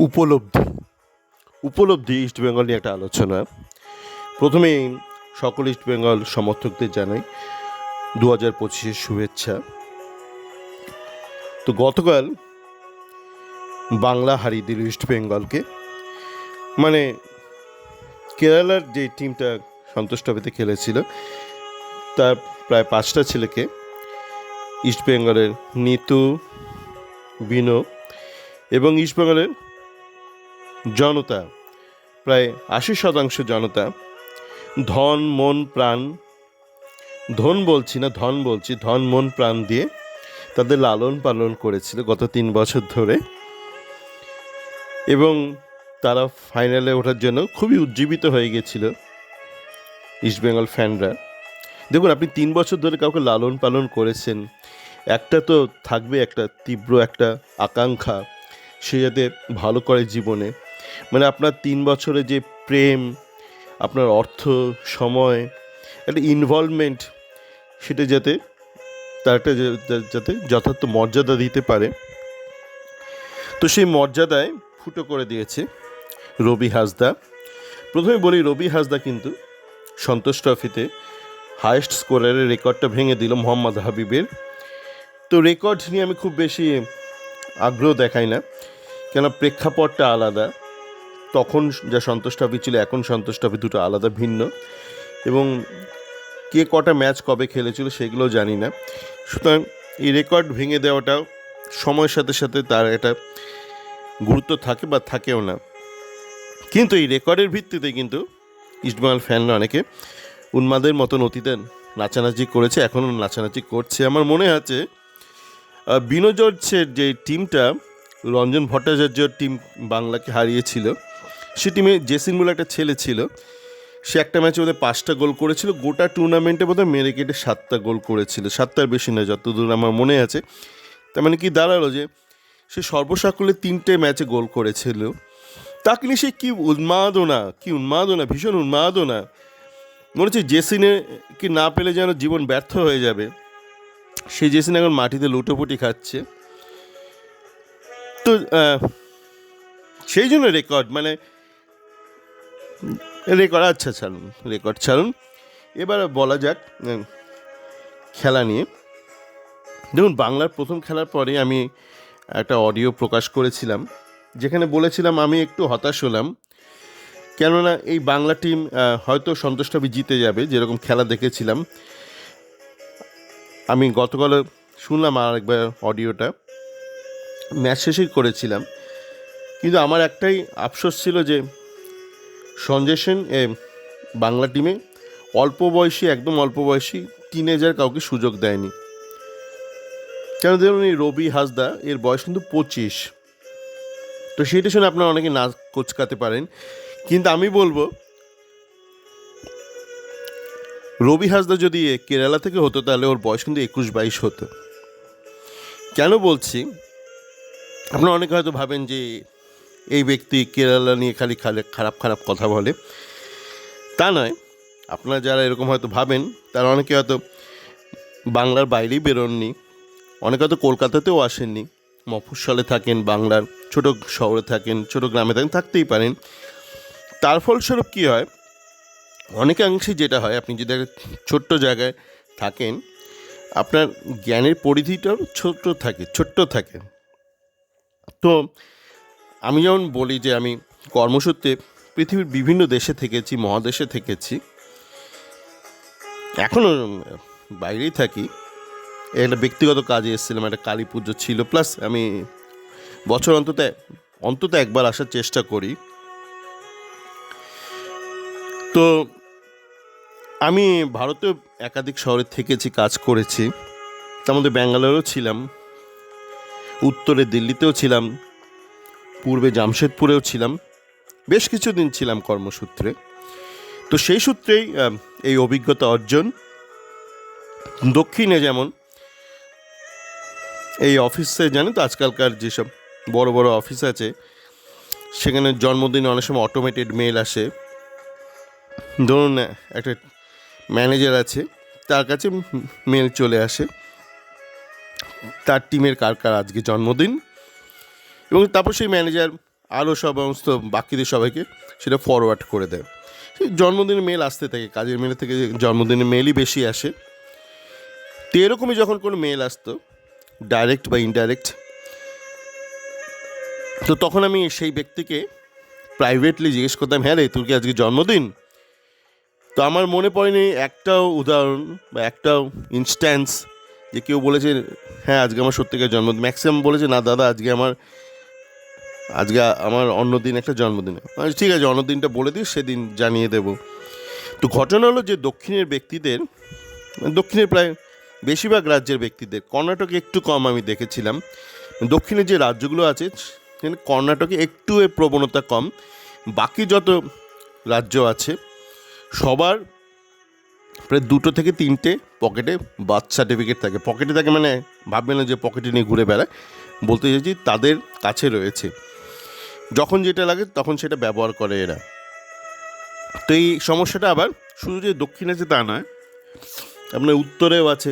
উপলব্ধি উপলব্ধি ইস্টবেঙ্গল নিয়ে একটা আলোচনা। প্রথমেই সকল ইস্টবেঙ্গল সমর্থকদের জানাই 2025-এর শুভেচ্ছা। তো গতকাল বাংলা হারিয়ে দিল ইস্টবেঙ্গলকে। মানে কেরালার যে টিমটা সন্তোষ ট্রফিতে খেলেছিল তার প্রায় 5টা ছেলেকে ইস্টবেঙ্গলের নিতু, বিনো এবং ইস্টবেঙ্গলের জনতা, প্রায় 80% জনতা ধন মন প্রাণ, ধন বলছি না ধন বলছি, ধন মন প্রাণ দিয়ে তাদের লালন পালন করেছিল গত 3 বছর ধরে, এবং তারা ফাইনালে ওঠার জন্য খুবই উজ্জীবিত হয়ে গেছিল ইস্টবেঙ্গল ফ্যানরা। দেখুন, আপনি 3 বছর ধরে কাউকে লালন পালন করেছেন, একটা তো থাকবে একটা তীব্র একটা আকাঙ্ক্ষা সে যাতে ভালো করে জীবনে। মানে আপনার 3 বছরে যে প্রেম, আপনার অর্থ, সময়, একটা ইনভলভমেন্ট, সেটা যাতে তার একটা যাতে যথার্থ মর্যাদা দিতে পারে, তো সেই মর্যাদায় ফুটো করে দিয়েছে রবি হাসদা। প্রথমে বলি, রবি হাসদা কিন্তু সন্তোষ ট্রফিতে হায়েস্ট স্কোরারের রেকর্ডটা ভেঙে দিল মোহাম্মদ হাবিবের। তো রেকর্ড নিয়ে আমি খুব বেশি আগ্রহ দেখাই না, কেন প্রেক্ষাপটটা আলাদা। তখন যা সন্তোষ ট্রফি ছিল, এখন সন্তোষ ট্রফি, দুটো আলাদা ভিন্ন, এবং কে কটা ম্যাচ কবে খেলেছিল সেগুলো জানি না। সুতরাং এই রেকর্ড ভেঙে দেওয়াটাও সময়ের সাথে সাথে তার একটা গুরুত্ব থাকে বা থাকেও না। কিন্তু এই রেকর্ডের ভিত্তিতে কিন্তু ইস্টবেঙ্গল ফ্যানরা অনেকে উন্মাদের মতন অতীতে নাচানাচি করেছে, এখনও নাচানাচি করছে। আমার মনে আছে বিনো জর্জের যে টিমটা, রঞ্জন ভট্টাচার্যর টিম বাংলাকে হারিয়েছিল, সে টিমে জেসিন বলে একটা ছেলে ছিল। সে একটা ম্যাচে বোধহয় 5টা গোল করেছিল, গোটা টুর্নামেন্টে বোধহয় মেরে কেটে 7টা গোল করেছিল, 7টার বেশি না যতদূর আমার মনে আছে। তার মানে কি দাঁড়ালো, যে সে সর্বসাকুল্যে 3টে ম্যাচে গোল করেছিল। তাকে নিয়ে সে কী উন্মাদনা, ভীষণ উন্মাদনা। মনে হচ্ছে জেসিনে কি না পেলে যেন জীবন ব্যর্থ হয়ে যাবে। সেই জেসিন এখন মাটিতে লুটোপুটি খাচ্ছে। তো সেই জন্য রেকর্ড, মানে রেকর্ড, আচ্ছা ছাড়ুন, রেকর্ড ছাড়ুন, এবার বলা যাক খেলা নিয়ে। দেখুন, বাংলার প্রথম খেলার পরে আমি একটা অডিও প্রকাশ করেছিলাম, যেখানে বলেছিলাম আমি একটু হতাশ হলাম, কেননা এই বাংলা টিম হয়তো সন্তোষ ট্রফি জিতে যাবে, যেরকম খেলা দেখেছিলাম। আমি গতকাল শুনলাম আর একবার অডিওটা, ম্যাচ শেষেই করেছিলাম, কিন্তু আমার একটাই আফসোস ছিল যে সঞ্জয় সেন বাংলা টিমে একদম অল্প বয়সী টিনেজার কাউকে সুযোগ দেয়নি। কেন ধরুন, এই রবি হাসদা, এর বয়স কিন্তু 25। তো সেইটা শুনে আপনারা অনেকে না কোচকাতে পারেন, কিন্তু আমি বলবো রবি হাসদা যদি কেরালা থেকে হতো তাহলে ওর বয়স কিন্তু 21-22 হতো। কেন বলছি, আপনারা অনেকে হয়তো ভাবেন যে এই ব্যক্তি কেরালা নিয়ে খালি খারাপ খারাপ কথা বলে। তা নয়, আপনারা যারা এরকম হয়তো ভাবেন তারা অনেকে হয়তো বাংলার বাইরেই বেরোননি, অনেকে হয়তো কলকাতাতেও আসেননি, মফস্বলে থাকেন, বাংলার ছোট শহরে থাকেন, ছোট গ্রামে থাকেন, থাকতেই পারেন। তার ফলস্বরূপ কী হয়, অনেকাংশে যেটা হয়, আপনি যদি একটা ছোট্ট জায়গায় থাকেন, আপনার জ্ঞানের পরিধিটাও ছোট্ট থাকে। তো আমি যেমন বলি যে আমি কর্মসূত্রে পৃথিবীর বিভিন্ন দেশে থেকেছি, মহাদেশে থেকেছি, এখনও বাইরেই থাকি। একটা ব্যক্তিগত কাজে এসেছিলাম, একটা কালী পুজো ছিল, প্লাস আমি বছর অন্তত একবার আসার চেষ্টা করি। তো আমি ভারতেও একাধিক শহরে থেকেছি, কাজ করেছি, তার মধ্যে ব্যাঙ্গালোরেও ছিলাম, উত্তরে দিল্লিতেও ছিলাম, পূর্বে জামশেদপুরেও ছিলাম, বেশ কিছুদিন ছিলাম কর্মসূত্রে। তো সেই সূত্রেই এই অভিজ্ঞতা অর্জন। দক্ষিণে যেমন এই অফিসে, জানেন তো আজকালকার যেসব বড় বড় অফিস আছে, সেখানে জন্মদিনে অনেক সময় অটোমেটেড মেল আসে। ধরুন একটা ম্যানেজার আছে, তার কাছে মেল চলে আসে তার টিমের কার কার আজকে জন্মদিন, এবং তারপর সেই ম্যানেজার আরও সমস্ত বাকিদের সবাইকে সেটা ফরওয়ার্ড করে দেয়। সেই জন্মদিনের মেল আসতে থাকে, কাজের মেলে থেকে জন্মদিনের মেলই বেশি আসে। তো এরকমই যখন কোনো মেল আসতো ডাইরেক্ট বা ইনডাইরেক্ট, তো তখন আমি সেই ব্যক্তিকে প্রাইভেটলি জিজ্ঞেস করতাম, হ্যাঁ রে তোর কি আজকে জন্মদিন? তো আমার মনে পড়েনি একটাও উদাহরণ বা একটাও ইনস্ট্যান্স যে কেউ বলেছে হ্যাঁ আজকে আমার সত্যিকার জন্মদিন। ম্যাক্সিমাম বলেছে না দাদা আজকে আমার অন্যদিন একটা জন্মদিন। ঠিক আছে, অন্যদিনটা বলে দিস, সেদিন জানিয়ে দেব। তো ঘটনা হলো যে দক্ষিণের প্রায় বেশিরভাগ রাজ্যের ব্যক্তিদের, কর্ণাটকে একটু কম আমি দেখেছিলাম, দক্ষিণের যে রাজ্যগুলো আছে সেখানে কর্ণাটকে একটু এর প্রবণতা কম। বাকি যত রাজ্য আছে সবার প্রায় 2 থেকে 3টে পকেটে বার্থ সার্টিফিকেট থাকে। পকেটে থাকে মানে ভাববে না যে পকেটে নিয়ে ঘুরে বেড়ায়, বলতে চাইছি তাদের কাছে রয়েছে, যখন যেটা লাগে তখন সেটা ব্যবহার করে এরা। তো এই সমস্যাটা আবার শুধু যে দক্ষিণ আছে তা নয়, আপনার উত্তরেও আছে।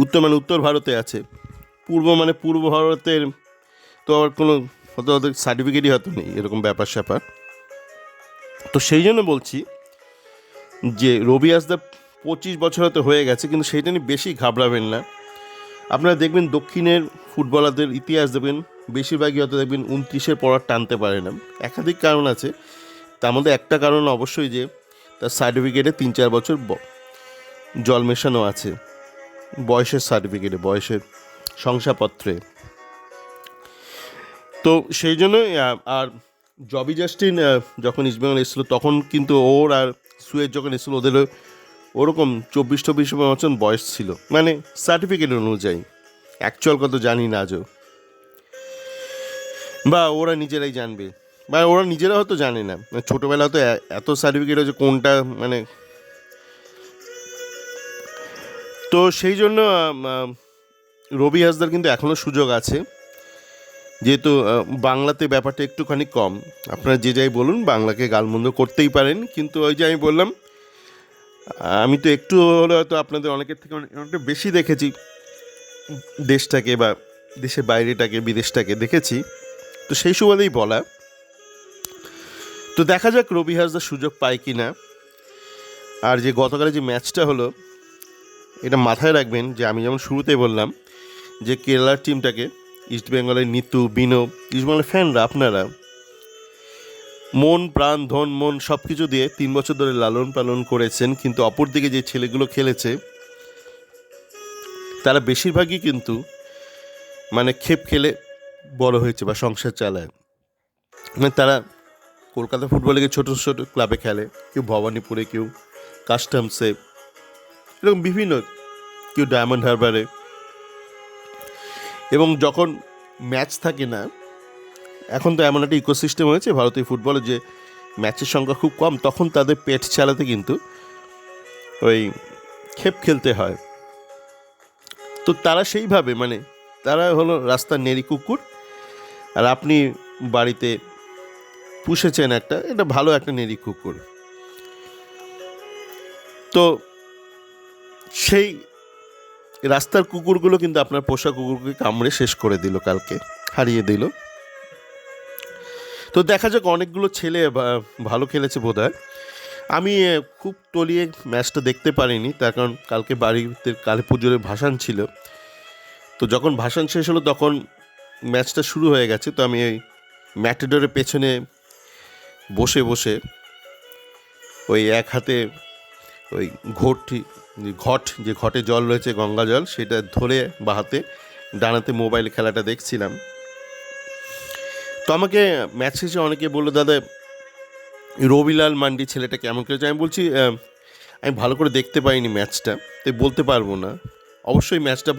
উত্তর ভারতে আছে, পূর্ব ভারতের তো আবার কোনো হয়তো ওদের সার্টিফিকেটই হয়তো নেই, এরকম ব্যাপার স্যাপার। তো সেই জন্য বলছি যে রবি হাসদা 25 বছর হয়তো হয়ে গেছে, কিন্তু সেইটা নিয়ে বেশি ঘাবড়াবেন না। আপনারা দেখবেন দক্ষিণের ফুটবলারদের ইতিহাস দেখবেন বেশিরভাগই হয়তো দেখবেন 29-এর পর আর টানতে পারে না। একাধিক কারণ আছে, তার মধ্যে একটা কারণ অবশ্যই যে তার সার্টিফিকেটে 3-4 বছর জল মেশানো আছে, বয়সের সার্টিফিকেটে, বয়সের শংসাপত্রে। তো সেই জন্যই আর জবি জাস্টিন যখন ইস্টবেঙ্গল এসেছিলো তখন কিন্তু ওর আর সুয়েজ যখন এসেছিলো ওদেরও ওরকম 24 বছর বয়স ছিল, মানে সার্টিফিকেট অনুযায়ী। অ্যাকচুয়াল কত জানি না আজও, বা ওরা নিজেরাই জানবে, বা ওরা নিজেরা হয়তো জানে না, ছোটোবেলা হয়তো এত সার্টিফিকেট হচ্ছে কোনটা মানে। তো সেই জন্য রবি হাসদার কিন্তু এখনও সুযোগ আছে, যেহেতু বাংলাতে ব্যাপারটা একটুখানি কম। আপনারা যে যাই বলুন বাংলাকে গালমন্দ করতেই পারেন, কিন্তু ওই যে আমি বললাম আমি তো একটু হলে হয়তো আপনাদের অনেকের থেকে অনেকটা বেশি দেখেছি দেশটাকে, বা দেশের বাইরেটাকে, বিদেশটাকে দেখেছি। তো সেই সুবাদেই বলা। তো দেখা যাক রবি হাসদা সুযোগ পায় কি না। আর যে গতকালে যে ম্যাচটা হলো, এটা মাথায় রাখবেন যে আমি যেমন শুরুতেই বললাম যে কেরালার টিমটাকে ইস্টবেঙ্গলের নিতু, বিনো, ইস্টবেঙ্গলের ফ্যানরা আপনারা মন প্রাণ ধন মন সব কিছু দিয়ে 3 বছর ধরে লালন পালন করেছেন, কিন্তু অপরদিকে যে ছেলেগুলো খেলেছে তারা বেশিরভাগই কিন্তু মানে খেপ খেলে বড় হয়েছে বা সংসার চালায়। মানে তারা কলকাতা ফুটবল লিগে ছোটো ছোটো ক্লাবে খেলে, কেউ ভবানীপুরে, কেউ কাস্টমসে, এরকম বিভিন্ন, কেউ ডায়মন্ড হারবারে। এবং যখন ম্যাচ থাকে না, এখন তো এমন একটা ইকোসিস্টেম হয়েছে ভারতীয় ফুটবলে যে ম্যাচের সংখ্যা খুব কম, তখন তাদের পেট চালাতে কিন্তু ওই খেপ খেলতে হয়। তো তারা সেইভাবে মানে তারা হলো রাস্তার নেড়ি কুকুর, আর আপনি বাড়িতে পুষেছেন এটা ভালো একটা নেড়ি কুকুর। তো সেই রাস্তার কুকুরগুলো কিন্তু আপনার পোষা কুকুরকে কামড়ে শেষ করে দিল, কালকে হারিয়ে দিল। তো দেখা যাক, অনেকগুলো ছেলে ভালো খেলেছে বোধহয়। আমি খুব তলিয়ে ম্যাচটা দেখতে পারিনি, তার কারণ কালকে বাড়িতে কালী পুজোর ভাসান ছিল। তো যখন ভাসান শেষ হলো তখন ম্যাচটা শুরু হয়ে গেছে। তো আমি ওই ম্যাটেডোরের পেছনে বসে বসে ওই এক হাতে ওই যে ঘটে জল রয়েছে, গঙ্গা জল, সেটা ধরে বা হাতে ডানাতে মোবাইলে খেলাটা দেখছিলাম। তো আমাকে ম্যাচ শেষে অনেকে বললো, দাদা রবিলাল মান্ডি ছেলেটা কেমন খেলেছে। আমি বলছি আমি ভালো করে দেখতে পাইনি ম্যাচটা, তাই বলতে পারবো না। অবশ্যই ম্যাচটা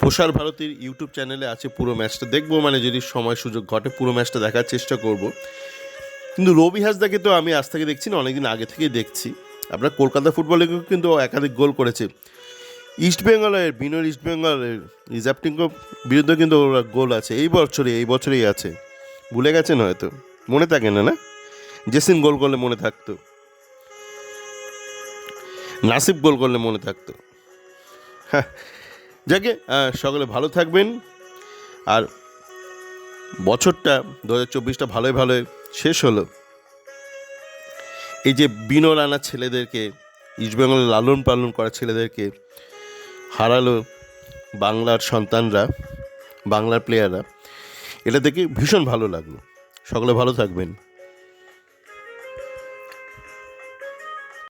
প্রসার ভারতীর ইউটিউব চ্যানেলে আছে, পুরো ম্যাচটা দেখবো, মানে যদি সময় সুযোগ ঘটে পুরো ম্যাচটা দেখার চেষ্টা করব। কিন্তু রবি হাসদাকে তো আমি আজ থেকে দেখছি না, অনেকদিন আগে থেকেই দেখছি। আপনার কলকাতা ফুটবলে কিন্তু একাধিক গোল করেছে। ইস্টবেঙ্গলের রিজার্ভ টিমের বিরুদ্ধে কিন্তু ওরা গোল আছে এই বছরেই আছে। ভুলে গেছেন হয়তো, মনে থাকে না? না, জেসিন গোল করলে মনে থাকতো, নাসিব গোল করলে মনে থাকতো। হ্যাঁ, যাকে সকলে ভালো থাকবেন। আর বছরটা 2024টা ভালোই ভালোই শেষ হলো। এই যে বিনো রানা ছেলেদেরকে, ইস্টবেঙ্গলে লালন পালন করা ছেলেদেরকে হারালো বাংলার সন্তানরা, বাংলার প্লেয়াররা, এটা দেখে ভীষণ ভালো লাগলো। সকলে ভালো থাকবেন।